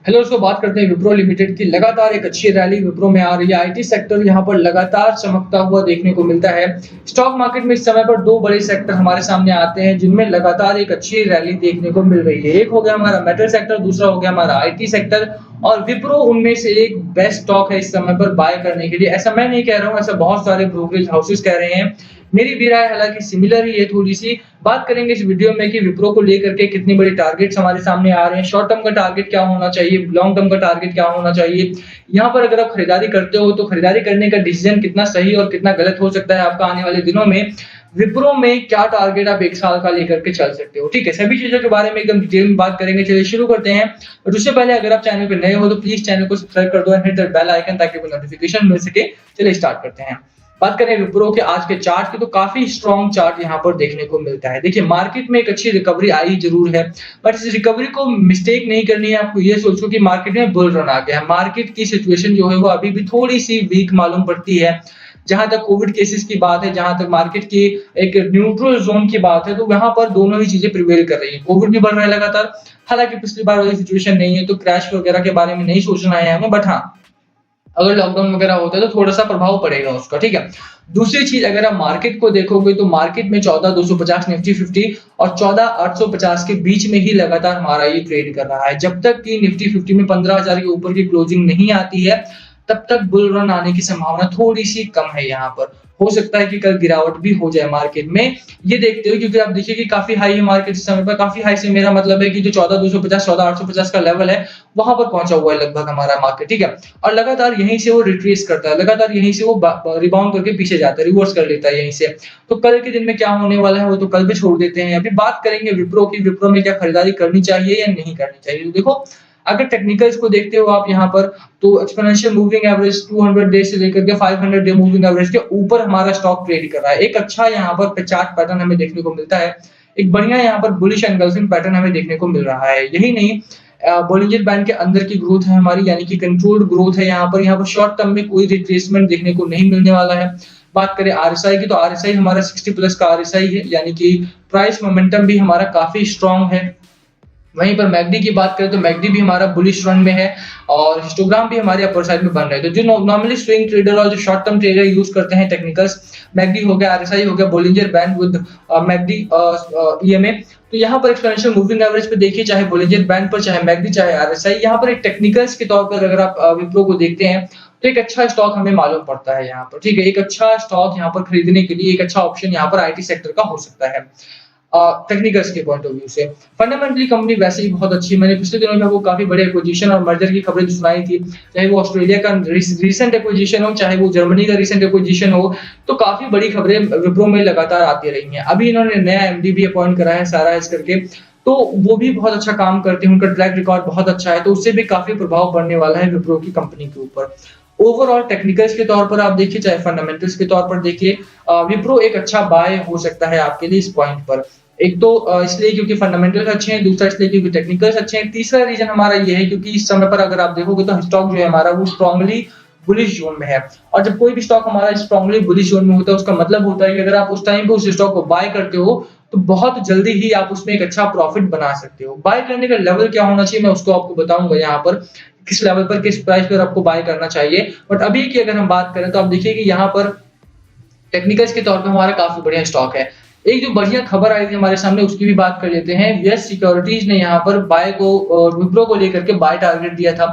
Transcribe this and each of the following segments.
Hello दोस्तों, बात करते हैं विप्रो लिमिटेड की। लगातार एक अच्छी रैली विप्रो में आ रही है। आईटी सेक्टर यहां पर लगातार चमकता हुआ देखने को मिलता है। स्टॉक मार्केट में इस समय पर दो बड़े सेक्टर हमारे सामने आते हैं जिनमें लगातार एक अच्छी रैली देखने को मिल रही है। एक हो गया हमारा मेटल सेक्टर, दूसरा हो गया हमारा आईटी सेक्टर। और विप्रो उनमें से एक बेस्ट स्टॉक है इस समय पर बाय करने के लिए। ऐसा मैं नहीं कह रहा हूं, ऐसा बहुत सारे ब्रोकरेज हाउसेस कह रहे हैं। मेरी भी राय हालांकि सिमिलर ही है थोड़ी सी। बात करेंगे इस वीडियो में कि विप्रो को लेकर के कितनी बड़ी टारगेट्स हमारे सामने आ रहे हैं, शॉर्ट टर्म का टारगेट क्या होना चाहिए, लॉन्ग टर्म का टारगेट क्या होना चाहिए। यहाँ पर अगर आप खरीदारी करते हो तो खरीदारी करने का डिसीजन कितना सही और कितना गलत हो सकता है आपका आने वाले दिनों में। विप्रो में क्या टारगेट आप एक साल का लेकर के चल सकते हो, ठीक है। सभी चीजों के बारे में एकदम डिटेल में बात करेंगे। चलिए शुरू करते हैं। और उससे पहले अगर आप चैनल पर नए हो तो प्लीज चैनल को सब्सक्राइब कर दो and hit the bell icon ताकि नोटिफिकेशन मिल सके। चलिए स्टार्ट करते हैं। बात करें विप्रो के आज के चार्ट की तो काफी स्ट्रॉन्ग चार्ट यहाँ पर देखने को मिलता है। देखिए, मार्केट में एक अच्छी रिकवरी आई जरूर है, बट इस रिकवरी को मिस्टेक नहीं करनी है। आपको ये सोचो कि मार्केट में बुल रन आ गया है। मार्केट की सिचुएशन जो है वो अभी भी थोड़ी सी वीक मालूम पड़ती है। जहां तक कोविड केसेस की बात है, जहां तक मार्केट की एक न्यूट्रल जोन की बात है, तो यहाँ पर दोनों ही चीजें प्रिवेल कर रही है। कोविड भी बढ़ रहा है लगातार, हालांकि पिछली बार वाली सिचुएशन नहीं है, तो क्रैश वगैरह के बारे में नहीं सोचना है हमें। बट हाँ, अगर लॉकडाउन वगैरह होता है तो थोड़ा सा प्रभाव पड़ेगा उसका, ठीक है। दूसरी चीज, अगर आप मार्केट को देखोगे तो मार्केट में 14,250 निफ्टी 50 और 14,850 के बीच में ही लगातार हमारा ये ट्रेड कर रहा है। जब तक कि निफ्टी 50 में 15,000 के ऊपर की क्लोजिंग नहीं आती है, तब तक बुल रन आने की संभावना थोड़ी सी कम है। यहाँ पर हो सकता है कि कल गिरावट भी हो जाए मार्केट में, ये देखते हुए, क्योंकि आप देखिए कि काफी हाई है मार्केट इस समय पर। काफी हाई से मेरा मतलब है कि जो 14,250 14,850 का लेवल है वहां पर पहुंचा हुआ है लगभग हमारा मार्केट, ठीक है। और लगातार यहीं से वो रिट्रेस करता है, लगातार यहीं से वो रिबाउंड करके पीछे जाता है, रिवर्स कर लेता है यहीं से। तो कल के दिन में क्या होने वाला है वो तो कल भी छोड़ देते हैं। अभी बात करेंगे विप्रो की। विप्रो में क्या खरीदारी करनी चाहिए या नहीं करनी चाहिए। तो देखो, अगर टेक्निकल्स को देखते हो आप यहाँ पर, तो एक्सपोनेंशियल मूविंग एवरेज 200 डे से लेकर के 500 डे मूविंग एवरेज के ऊपर हमारा स्टॉक ट्रेड कर रहा है। एक अच्छा यहाँ पर चार्ट पैटर्न हमें देखने को मिलता है। एक बढ़िया यहाँ पर बुलिश एंगल्फिंग पैटर्न हमें देखने को मिल रहा है। यही नहीं, बॉलिंजर बैंड के अंदर की ग्रोथ है हमारी, यानी कि कंट्रोल्ड ग्रोथ है। यहाँ पर शॉर्ट टर्म में कोई रिट्रेसमेंट देखने को नहीं मिलने वाला है। बात करें आरएसआई की, तो आरएसआई हमारा 60 प्लस का आरएसआई है, यानी कि प्राइस मोमेंटम भी हमारा काफी स्ट्रांग है। वहीं पर मैकडी की बात करें तो मैकडी भी हमारा बुलिश रन में है और हिस्टोग्राम भी हमारे अपर साइड में बन रहा है। तो जो नॉर्मली स्विंग ट्रेडर और जो शॉर्ट टर्म ट्रेडर यूज करते हैं टेक्निकल्स, मैकडी हो गया, आरएसआई हो गया, Bollinger band with McD EMA, तो यहाँ पर एक्सपोनेंशियल मूविंग एवरेज पे देखिए, चाहे बोलिंजर बैंड पर, चाहे मैकडी, चाहे आरएसआई, यहाँ पर एक टेक्निकल्स के तौर पर अगर आप विप्रो को देखते हैं तो एक अच्छा स्टॉक हमें मालूम पड़ता है यहाँ पर, ठीक है। एक अच्छा स्टॉक यहाँ पर खरीदने के लिए एक अच्छा ऑप्शन यहाँ पर आईटी सेक्टर का हो सकता है टेक्निकल्स के पॉइंट ऑफ व्यू से। फंडामेंटली कंपनी वैसे ही बहुत अच्छी है। मैंने पिछले दिनों में वो काफी बड़े एक्विजिशन और मर्जर की खबरें सुनाई थी, चाहे वो ऑस्ट्रेलिया का रिसेंट एक्विजिशन हो, चाहे वो जर्मनी का रिसेंट एक्विजिशन हो, तो काफी बड़ी खबरें विप्रो में लगातार आती रही हैं। अभी इन्होंने नया एमडी भी अपॉइंट करा है, सारा एस करके, तो वो भी बहुत अच्छा काम करते हैं, उनका ट्रैक रिकॉर्ड बहुत अच्छा है, तो उससे भी काफी प्रभाव पड़ने वाला है विप्रो की कंपनी के ऊपर। ओवरऑल टेक्निकल्स के तौर पर आप देखिए, चाहे फंडामेंटल्स के तौर पर देखिए, विप्रो एक अच्छा बाय हो सकता है आपके लिए इस पॉइंट पर। एक तो इसलिए क्योंकि फंडामेंटल्स अच्छे हैं, दूसरा इसलिए क्योंकि टेक्निकल्स अच्छे हैं, तीसरा रीजन हमारा ये है क्योंकि इस समय पर अगर आप देखोगे तो स्टॉक जो है हमारा वो स्ट्रांगली बुलिश जोन में है। और जब कोई भी स्टॉक हमारा स्ट्रांगली बुलिश जोन में होता है, उसका मतलब होता है कि अगर आप उस टाइम पे उस स्टॉक को बाय करते हो तो बहुत जल्दी ही आप उसमें एक अच्छा प्रॉफिट बना सकते हो। बाय करने का लेवल क्या होना चाहिए मैं उसको आपको बताऊंगा यहाँ पर, किस लेवल पर, किस प्राइस पर आपको बाय करना चाहिए। बट अभी की अगर हम बात करें तो आप देखिए कि यहाँ पर टेक्निकल्स के तौर पे हमारा काफी बढ़िया स्टॉक है। एक जो बढ़िया खबर आई थी हमारे सामने उसकी भी बात कर लेते हैं। यस सिक्योरिटीज ने यहाँ पर बाय को विप्रो को लेकर के बाय टारगेट दिया था।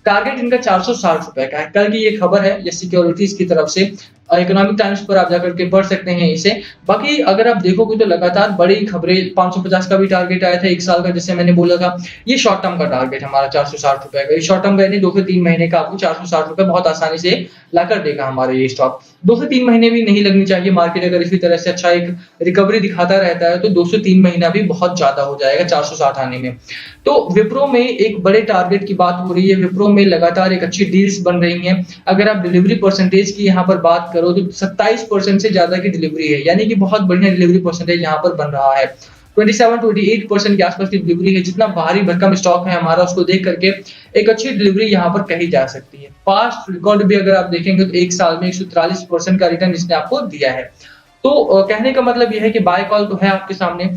टारगेट इनका 460 रुपए का है। कल की ये खबर है यस सिक्योरिटीज की तरफ से। इकोनॉमिक टाइम्स पर आप जाकर के पढ़ सकते हैं इसे। बाकी अगर आप देखोगे तो लगातार बड़ी खबरें, 550 का भी टारगेट आया था एक साल का, जैसे मैंने बोला था। ये शॉर्ट टर्म का टारगेट हमारा 460 रुपए का। ये शॉर्ट टर्म का नहीं, 2 से 3 महीने का आपको 460 रुपए बहुत आसानी से लाकर देगा हमारा ये स्टॉक। 2 से 3 महीने भी नहीं लगनी चाहिए। मार्केट अगर इसी तरह से अच्छा एक रिकवरी दिखाता रहता है तो 2 से 3 महीना भी बहुत ज्यादा हो जाएगा 460 आने में। तो विप्रो में एक बड़े टारगेट की बात हो रही है। विप्रो में लगातार एक अच्छी डील्स बन रही हैं। अगर आप डिलीवरी परसेंटेज की यहाँ पर बात करो तो 27% से ज्यादा की डिलीवरी है, यानी कि बहुत बढ़िया डिलीवरी परसेंटेज यहाँ पर बन रहा है। 27-28% के आसपास की डिलीवरी है। जितना भारी भरकम स्टॉक है हमारा, उसको देख करके एक अच्छी डिलीवरी यहाँ पर कही जा सकती है। पास्ट रिकॉर्ड भी अगर आप देखेंगे तो एक साल में 143% का रिटर्न इसने आपको दिया है। तो कहने का मतलब यह है कि बाय कॉल तो है आपके सामने।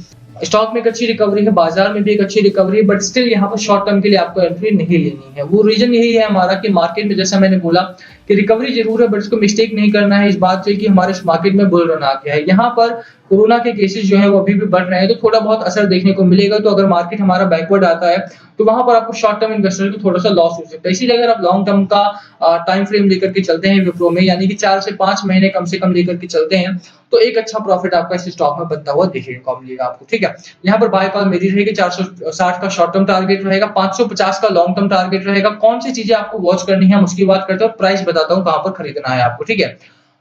स्टॉक में एक अच्छी रिकवरी है, बाजार में भी एक अच्छी रिकवरी है, बट स्टिल यहाँ पर शॉर्ट टर्म के लिए आपको एंट्री नहीं लेनी है। वो रीजन यही है हमारा कि मार्केट में जैसा मैंने बोला कि रिकवरी जरूर है, बट इसको मिस्टेक नहीं करना है इस बात से कि हमारे मार्केट में बुल रन आ गया है। यहाँ पर कोरोना के केसेस जो है वो अभी भी बढ़ रहे हैं, तो थोड़ा बहुत असर देखने को मिलेगा। तो अगर मार्केट हमारा बैकवर्ड आता है तो वहां पर आपको शॉर्ट टर्म इन्वेस्टर को थोड़ा सा लॉस हो सकता है। इसीलिए अगर आप लॉन्ग टर्म का टाइम फ्रेम लेकर के चलते हैं विप्रो में, यानी कि 4 से 5 महीने कम से कम लेकर के चलते हैं, तो एक अच्छा प्रॉफिट आपका इस स्टॉक में बनता हुआ देखने को मिलेगा आपको। ठीक है, यहाँ पर बाय कॉल मेरी रहेगी, 460 का शॉर्ट टर्म टारगेट रहेगा, 550 का लॉन्ग टर्म टारगेट रहेगा। कौन सी चीजें आपको वॉच करनी है हम उसकी बात करते हैं, प्राइस बताता हूँ कहां पर खरीदना है आपको। ठीक है,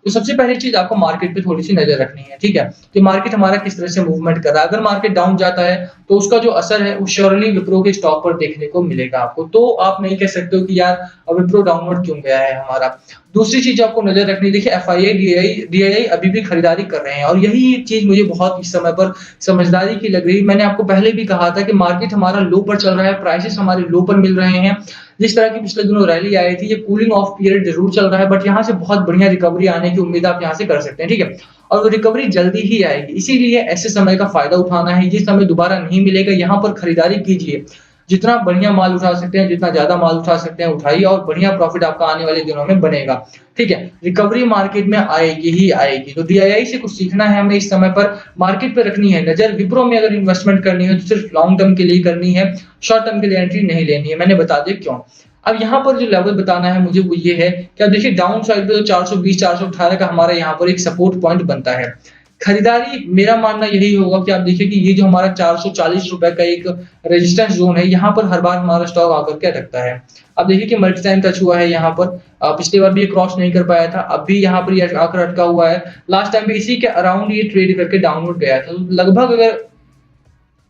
तो सबसे पहली चीज आपको मार्केट पे थोड़ी सी नजर रखनी है। ठीक है, कि मार्केट हमारा किस तरह से मूवमेंट कर रहा है। अगर मार्केट डाउन जाता है तो उसका जो असर है वो श्योरली विप्रो के स्टॉक पर देखने को मिलेगा आपको। तो आप नहीं कह सकते हो कि यार विप्रो डाउनवर्ड क्यों गया है हमारा। दूसरी चीज आपको नजर रखनी, देखिए एफआईआई डीआईआई अभी भी खरीदारी कर रहे हैं, और यही एक चीज मुझे बहुत इस समय पर समझदारी की लग रही है। मैंने आपको पहले भी कहा था कि मार्केट हमारा लो पर चल रहा है, प्राइसेस हमारे लो पर मिल रहे हैं। जिस तरह की पिछले दिनों रैली आई थी, ये कूलिंग ऑफ पीरियड जरूर चल रहा है, बट यहाँ से बहुत बढ़िया रिकवरी आने की उम्मीद आप यहाँ से कर सकते हैं। ठीक है, और वो रिकवरी जल्दी ही आएगी, इसीलिए ऐसे समय का फायदा उठाना है। ये समय दोबारा नहीं मिलेगा, यहाँ पर खरीदारी कीजिए। जितना बढ़िया माल उठा सकते हैं, जितना ज्यादा माल उठा सकते हैं उठाइए, और बढ़िया प्रॉफिट आपका आने वाले दिनों में बनेगा। ठीक है, रिकवरी मार्केट में आएगी ही आएगी। तो डीआईआई से कुछ सीखना है हमें, इस समय पर मार्केट पर रखनी है नजर। विप्रो में अगर इन्वेस्टमेंट करनी है तो सिर्फ लॉन्ग टर्म के लिए करनी है, शॉर्ट टर्म के लिए एंट्री नहीं लेनी है। मैंने बता दिया क्यों। अब यहाँ पर जो लेवल बताना है मुझे वो ये है कि अब देखिए डाउन साइड पे तो 420 418 का हमारा यहाँ पर एक सपोर्ट पॉइंट बनता है। खरीदारी मेरा मानना यही होगा कि आप देखिए कि ये जो हमारा 440 रुपए का एक रेजिस्टेंस जोन है, यहाँ पर हर बार हमारा स्टॉक आकर के अटकता है। अब देखिए कि मल्टी टाइम टच हुआ है यहाँ पर, पिछली बार भी ये क्रॉस नहीं कर पाया था, अब भी यहाँ पर ये आकर अटका हुआ है। लास्ट टाइम भी इसी के अराउंड ये ट्रेड करके डाउनवर्ड गया था। तो लगभग अगर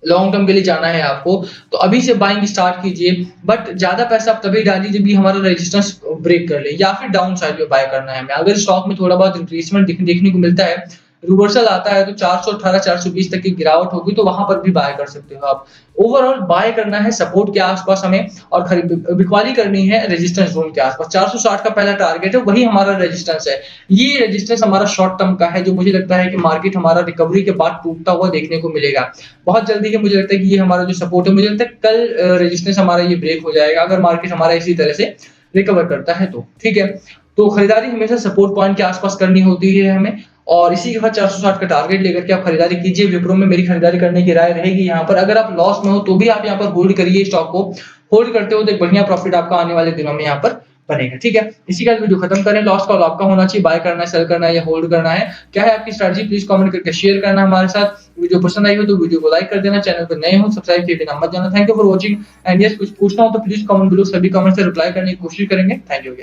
लॉन्ग टर्म के लिए जाना है आपको तो अभी से बाइंग स्टार्ट कीजिए, बट ज्यादा पैसा आप तभी डालिए जब भी हमारा रेजिस्टेंस ब्रेक कर ले, या फिर डाउन साइड पे बाय करना है हमें। अगर स्टॉक में थोड़ा बहुत इंक्रीजमेंट देखने को मिलता है, रिवर्सल आता है, तो 418 420 तक की गिरावट होगी, तो वहां पर भी बाय कर सकते हो आप। ओवरऑल बाय करना है सपोर्ट के आसपास हमें, और बिकवाली करनी है रेजिस्टेंस जोन के आसपास। 460 का पहला टारगेट है, वही हमारा रेजिस्टेंस है। ये रेजिस्टेंस हमारा शॉर्ट टर्म का है, जो मुझे लगता है कि मार्केट हमारा रिकवरी के बाद टूटता हुआ देखने को मिलेगा बहुत जल्दी है। मुझे लगता है कि ये हमारा जो सपोर्ट है, मुझे लगता है कल रेजिस्टेंस हमारा ये ब्रेक हो जाएगा अगर मार्केट हमारा इसी तरह से रिकवर करता है तो। ठीक है, तो खरीदारी हमेशा सपोर्ट पॉइंट के आसपास करनी होती है हमें, और इसी के बाद 460 का टारगेट लेकर के आप खरीदारी कीजिए। विप्रो में मेरी खरीदारी करने की राय रहेगी। यहाँ पर अगर आप लॉस में हो तो भी आप यहाँ पर होल्ड करिए, स्टॉक को होल्ड करते हो तो एक बढ़िया प्रॉफिट आपका आने वाले दिनों में यहाँ पर बनेगा। ठीक है, इसी का वीडियो खत्म करें। लॉस कॉल आपका होना चाहिए, बाय करना है, सेल करना है या होल्ड करना है, क्या है आपकी स्ट्रेटजी, प्लीज कमेंट करके शेयर करना हमारे साथ। वीडियो पसंद आई हो तो वीडियो को लाइक कर देना, चैनल पर नए हो सब्सक्राइब किए बिना मत जाना। Thank you for watching and yes, कुछ पूछना हो तो प्लीज कमेंट बिलो, सभी कमेंट से रिप्लाई करने की कोशिश करेंगे। Thank you.